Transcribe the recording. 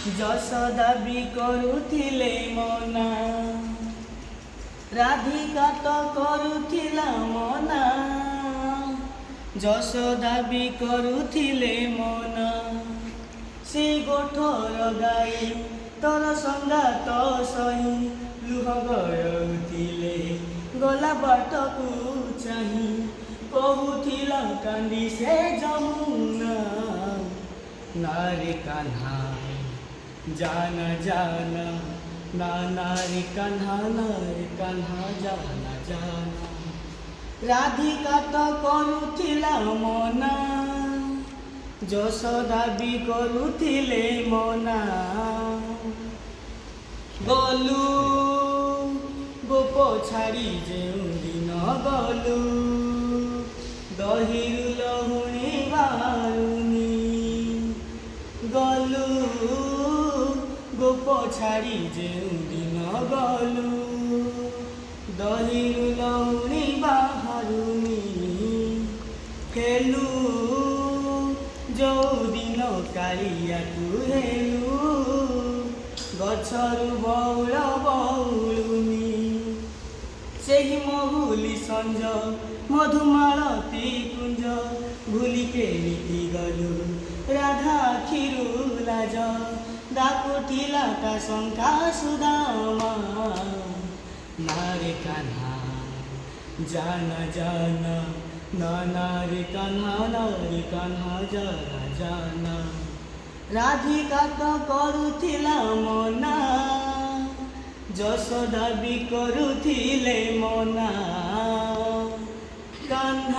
Yashoda B করুଥିଲେ মনা রাধিকা তো করুଥିଲା মনা যশোদা বি করুଥିଲେ মনা ସେ ଗୋଠର ଗାଈ ତୋର ସଙ୍ଗାତ ସହି ଲୁହ ଗଳୁଥିଲେ ଗଲା ବାଟକୁ ଚାହିଁ କହୁଥିଲା କାନ୍ଦି ସେ ଯମୁନା ନାରେ କାହ୍ନା जाना जाना ना नारे कान्हा जाना जाना राधिका तो करुथिला मना যশোদা বি করুଥିଲେ মনা গলু গোপ ছাড়ি যেদিন গলু দহিরু লহুণী বারুনি গলু গোপ ছাড়ি যেদিন গলু দহিরু লহুণী বাহারুনি হেলু যৌদিন কাଳିଆକୁ ହେଲୁ ଗଛରୁ ବଉଳ ବଉଳୁନି ସେହି ମହୁଲି ସଞ୍ଜ ମଧୁମାଳତୀ କୁଞ୍ଜ ଭୁଲି କେମିତି ଗଲୁ ରାଧା ଆଖିରୁ ଲାଜ ଡାକୁଥିଲା ତା ଶଙ୍ଖା ସୁଦାମା ନାରେ କାହ୍ନା ଜାନା ଜାନା ना नारे कान्हा जाना जाना राधिका तो करुथिला मना যশোদা বি করুଥିଲେ মনা কাन्हा।